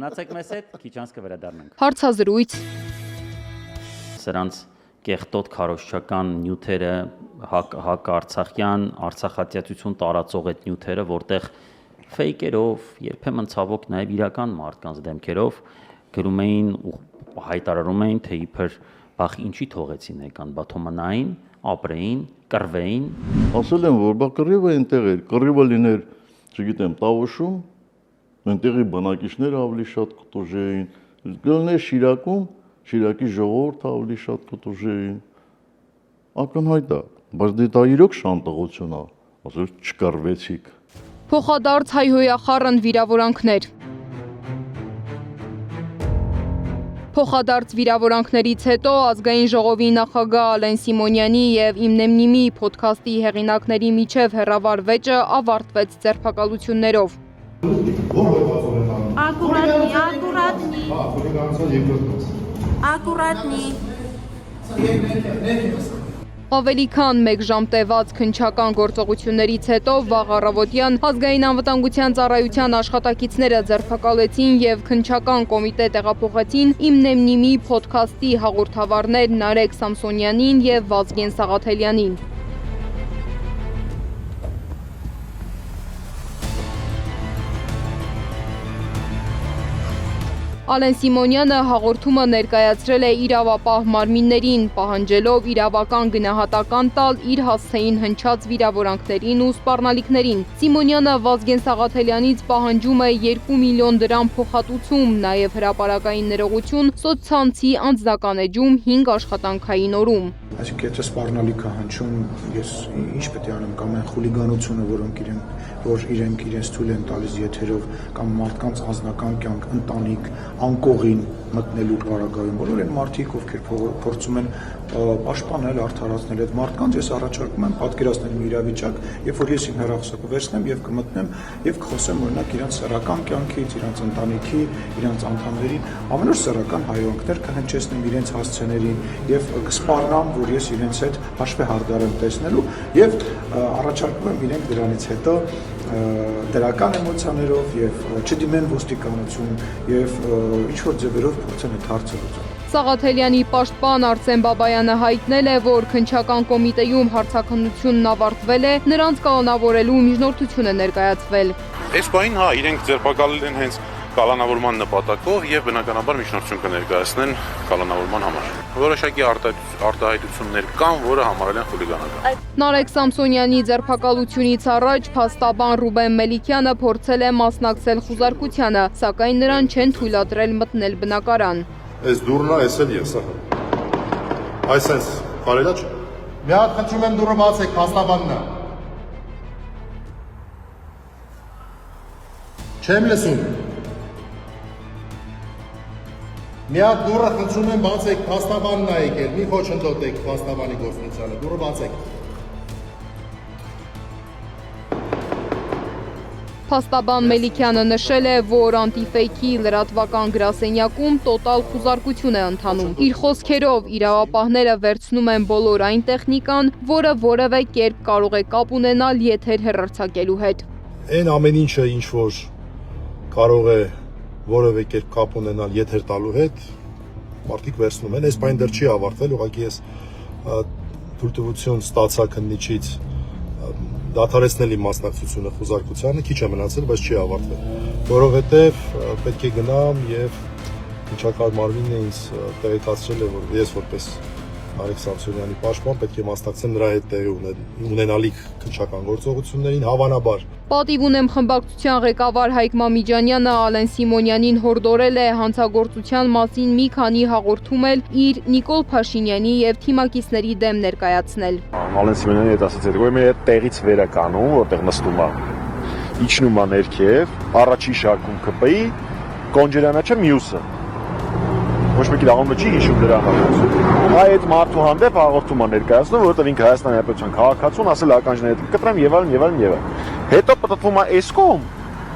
Մնացեք մեզ հետ, քիչ անց կվերադառնանք։ Հարցազրույց։ Սրանց կեղտոտ քարոզչական նյութերը, հակարցախյան, արցախատյացություն տարածող այդ նյութերը, որտեղ ֆեյքերով, երբեմն ցավոք նաև իրական մարդկանց դեմքերով գրում էին ու հայտարարում էին, թե իբր բախ ինչի թողեցին եկան Բաթոմանային, ապրեին, կռվեին։ Ասել եմ, որ բա կռիվը այնտեղ էր, կռիվը լիներ, չգիտեմ, Տավուշում, այնտեղի բնակիչները ավելի շատ կտուժեին, գլներ Շիրակում, Շիրակի ժողովուրդը ավելի շատ կտուժեին։ Ակնհայտ է, բայց դա իրոք շանտողություն է, ասել չկռվեցիք։ Փոխադարձ հայհոյախառն վիրավորանքներ։ Փոխադարձ վիրավորանքներից հետո ազգային ժողովի նախագահ Ալեն Սիմոնյանի եւ Իմնեմնիմի ոդքասթի հեղինակների միջև հեռավար վեճը ավարտվեց ձերբակալություններով։ Ակուրատնի։ Ավելի քան 1 ժամ տևած քննչական գործողություններից հետո վաղ առավոտյան ազգային անվտանգության ծառայության աշխատակիցները ձերբակալեցին եւ քննչական կոմիտե տեղափոխեցին Իմնեմնիմի ոդքասթի հաղորդավարներ Նարեկ Սամսոնյանին եւ Վազգեն Սաղաթելյանին։ Ալեն Սիմոնյանը հաղորդումը ներկայացրել է իրավապահ մարմիններին, պահանջելով իրավական գնահատական տալ իր հասցեին հնչած վիրավորանքներին ու սպառնալիքներին։ Սիմոնյանը Վազգեն Սաղաթելյանից պահանջում է 2 միլիոն դրամ փոխհատուցում, նաև հրապարակային ներողություն, սոցցանցի անձնական էջում 5 աշխատանքային օրում։ Այսինքն եթե սպառնալիք է հնչում, ես ինչ պետք է անեմ, կամ այն խուլիգանությունը, որ իրենց թույլ են տալիս եթերով, կամ մարդկանց անձնական կյանք, ընտանիք, անկողին մտնելու պարագայում, բոլոր այն մարդիկ, ովքեր փորձում են պաշտպանել, արդարացնել այդ մարդկանց, ես առաջարկում եմ պատկերացնել մի իրավիճակ, երբ որ ես իմ հեռախոսը կվերցնեմ եւ կմտնեմ եւ կխոսեմ օրինակ իրենց սեռական կյանքից, իրենց ընտանիքի, իրենց անդամների, ամենուր սեռական հայհոյանքներ կհնչեցնեմ իրենց հասցեներին եւ կսպառնամ, որ ես իրենց հետ հաշվեհարդար եմ տեսնելու եւ առաջարկում եմ իրենք դրանից հետո դրական էմոցիաներով եւ չդիմեն ոստիկանություն եւ ինչ որ ձևերով փորձեն այդ հարցը լուծել։ Սաղաթելյանի պաշտպան Արսեն Բաբայանը հայտնել է, որ քննչական կոմիտեում հարցաքննությունն ավարտվել է, նրանց կալանավորելու միջնորդություն է ներկայացվել։ Այս բանին հա, իրենք ձերբակալել են հենց կալանավորման նպատակով եւ բնականաբար միջնորդություն կներկայացնեն կալանավորման համար։ Որոշակի արտահայտություններ կան, որը համարել են խուլիգանական։ Նարեկ Սամսոնյանի ձերբակալությունից առաջ փաստաբան Ռուբեն Մելիքյանը փորձել է մասնակցել խուզարկությանը, սակայն նրան չեն թույլատրել մտնել բնակարան։ Այս դուրնա, այս էլ ես, ահա։ Այսպես, կարելի է։ Մի հատ խնդրում եմ դուրը բացեք, փաստաբանն է։ Չեմ լսում։ Մի հատ դուրը խնդրում եմ բացեք, փաստաբանն է եկել, մի խոչընդոտեք փաստաբանի գործունեությանը, դուրը բացեք։ Փաստաբան Մելիքյանը նշել է, որ անտիֆեյքի լրատվական գրասենյակում տոտալ խուզարկություն է ընթանում։ Իր խոսքերով իրավապահները վերցնում են բոլոր այն տեխնիկան, որը որևէ կերպ կարող է կապ ունենալ եթեր հեռարձակելու հետ։ Այն ամեն ինչը, ինչ որ կարող է որևէ կերպ կապ ունենալ եթեր տալու հետ, մարդիկ վերցնում են, այս բան դեռ չի ավարտվել, ուղղակի ես թույլտվություն ստացա քննիչից դադարեցնել իմ մասնակցությունը խուզարկությանը, քիչ է մնացել, բայց չի ավարտվել, որովհետև պետք է գնամ եւ քննչական մարմինը ինձ տեղեկացրել է, որ ես որպես Նարեկ Սամսոնյանի պաշտպան պետք է մասնակցեմ նրա հետ տեղի ունենալիք քննչական գործողություններին, հավանաբար։ Պատիվ ունեմ խմբակցության ղեկավար Հայկ Մամիջանյանը Ալեն Սիմոնյանին հորդորել է հանցագործության մասին մի քանի հաղորդում էլ իր Նիկոլ Փաշինյանի եւ թիմակիցների դեմ ներկայացնել։ Ալեն Սիմոնյանի հետ ասած այդ գոյը տեղից վեր է կանում, որտեղ նստում է, իջնում է ներքև, առաջի շարքում ԿՊ-ի, Կոնջերանա չէ մյուսը։ Ոչ մեկի դաղումը չի հիշում դրան։ Այդ մարդու հանդեպ հաղորդում է ներկայացնում, որովհետև ինքը Հայաստանի Հանրապետության քաղաքացուն ասել ականջների հետ կտրեմ եւ այլն։ Հետո պատտվում է այս կողմ,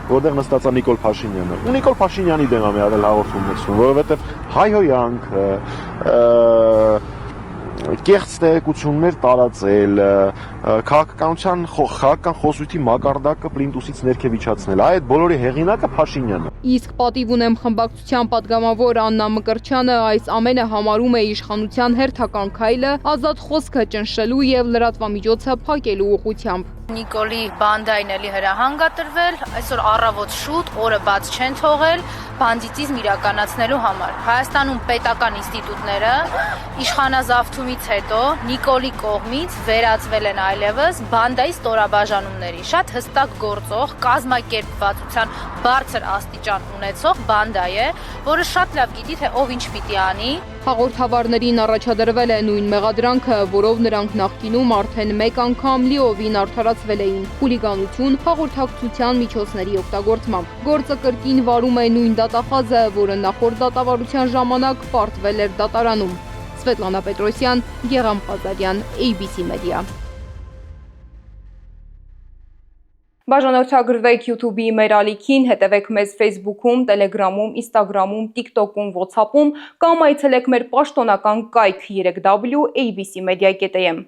որտեղ նստած է Նիկոլ Փաշինյանը։ Ու Նիկոլ Փաշինյանի դեմ է մի արել հաղորդում նեցնում, որովհետև հայհոյանք, կեղծ տեղեկություններ տարածել, քաղաքական խոսույթի մակարդակը պլինտուսից ներքև իջացնել, այդ բոլորի հեղինակը Փաշինյանն է։ Իսկ պատիվ ունեմ խմբակցության падգամավոր Աննա Մկրտչյանը այս ամենը համարում է իշխանության հերթական քայլը ազատ խոսքը ճնշելու եւ լրատվամիջոցը փակելու ուղղությամբ։ Նիկոլի բանդային էլի հրահանգ է տրվել, այսօր առավոտ շուտ օրը բաց չեն թողել բանդիտիզմ իրականացնելու համար։ Հայաստանում պետական ինստիտուտները իշխանազավթումից հետո Նիկոլի կողմից վերածվել են այլևս բանդայի ստորաբաժանումների, շատ հստակ գործող, կազմակերպվածության բարձր աստիճան ունեցող բանդա է, որը շատ լավ գիտի, թե ով ինչ պիտի անի։ Հաղորդավարներին առաջադրվել է նույն մեղադրանքը, որով նրանք նախկինում արդեն մեկ անգամ լիովին արդարացվել էին՝ խուլիգանություն հաղորդակցության միջոցների օգտագործմամբ։ Գործը կրկին վարում է նույն դատախազը, որը նախորդ դատավարության ժամանակ պարտվել էր դատարանում։ Սվետլանա Պետրոսյան, Գեղամ Ղազարյան, ABC Media։ Բաժանորդագրվեք YouTube-ի մեր ալիքին, հետևեք մեզ Facebook-ում, Telegram-ում, Instagram-ում, TikTok-ում, WhatsApp-ում կամ այցելեք մեր պաշտոնական կայք www.abcmedia.am։